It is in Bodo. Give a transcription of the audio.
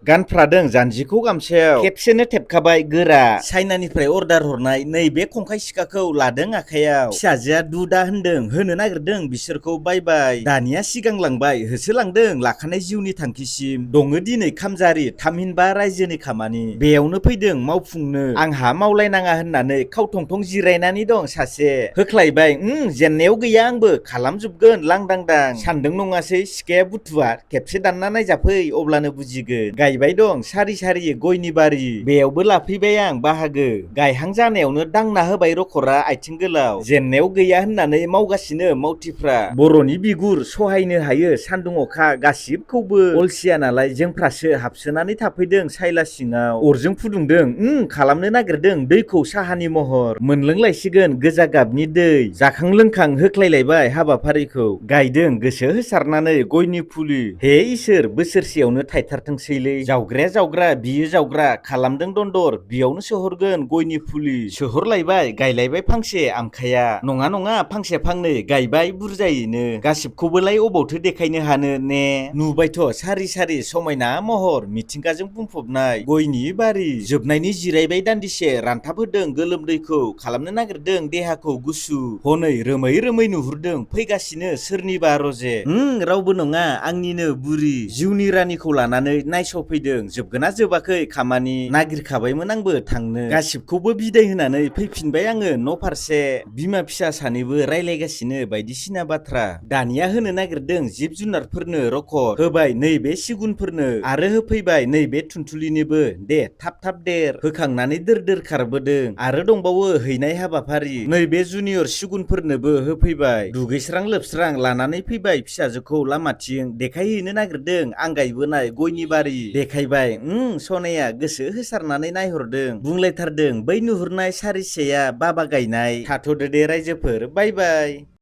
गानफ्रादों जानजिखौ गामसायाव खेबसेनो थेबखाबाय गोरा। चाइनानिफ्राय अर्डार हरनाय नैबे खंखाय सिखाखौ लादों आखायाव। फिसाजोआ दुदा होनदों होनो नागिरदों बिसोरखौ बाय बाय। दानिया सिगांलांबाय होसोलांदों लाखानाय जिउनि थांखिसिम। दङो दिनै खामजारि थामहिनबा रायजोनि खामानि। बेयावनो फैदों मावफुंनो। आंहा मावलायनाङा होननानै खावथंथं जिरायनानै दं सासे। होख्लायबाय जेननायाव गैया आंबो खालामजोबगोन लांदांदां। सानदों नङासै सिखाया बुथुवा खेबसे दानना नायजाफै अब्लानो बुजिगोन। गायबाय दं सारि सारि गयनि बारि। बेयावबो लाफैबाय आं बाहागो। गायहां जानायावनो दांना होबाय रखरा आथिं गोलाव। जेननायाव गैया होननानै मावगासिनो मावथिफ्रा। बर'नि बिगुर सहायनो हायो सान्दुं अखा गासिबखौबो। अलसिया नालाय जोंफ्रासो हाबसोनानै थाफैदों सायला सिङाव। अरजों फुदुंदों खालामनो नागिरदों दैखौ साहानि महर। मोनलोंलायसिगोन गोजा गाबनि दै। जाखां लोंखां होख्लायलायबाय हाबाफारिखौ। गायदों गोसो होसारनानै गयनि फुलि। हे इसोर बोसोरसेयावनो थायथारथोंसैलै। जावग्राया जावग्रा बियो जावग्रा खालामदों दन्दर बियावनो सोहरगोन गयनि फुलि। सोहरलायबाय गायलायबाय फांसे आमखाया। नङा नङा फांसे फांनै गायबाय बुरजायैनो। गासिबखौबोलाय अबावथो देखायनो हानो ने। नुबायथ' सारि सारि समायना महर मिथिंगाजों बुंफबनाय गयनि बारि। जोबनायनि जिरायबाय दान्दिसे रानथाब होदों गोलोमदैखौ। खालामनो नागिरदों देहाखौ गुसु। हनै रोमै रोमै नुहुरदों फैगासिनो सोरनिबा रजे। रावबो नङा आंनिनो बुरि। जिउनि रानिखौ लानानै नायस'फैदों। जोबगोना जोबाखै खामानि नागिरखाबायमोन आंबो थांनो। गासिबखौबो बिदाय होनानै फैफिनबाय आङो न' फारसे। बिमा फिसा सानैबो रायलायगासिनो बायदिसिना बाथ्रा। दानिया होनो नागिरदों जिब जुनारफोरनो रखद। होबाय नैबे सिगुनफोरनो आरो होफैबाय नैबे थुनथुलिनोबो। दे थाब थाब देर। होखांनानै दोर दोर खारबोदों। आरो दंबावो हैनाय हाबाफारि। नैबे जुनियर सिगुनफोरनोबो होफैबाय। दुगैस्रां लोबस्रां लानानै फैबाय फिसाजोखौ लामाथिं देखायहैनो नागिरदों आं गायबोनाय गयनि बारि। देखायबाय सनाया गोसो होसारनानै नायहरदों। बुंलायथारदों बै नुहुरनाय सारिसेया बाबा गायनाय। थाथ'दो दे रायजोफोर बाय बाय।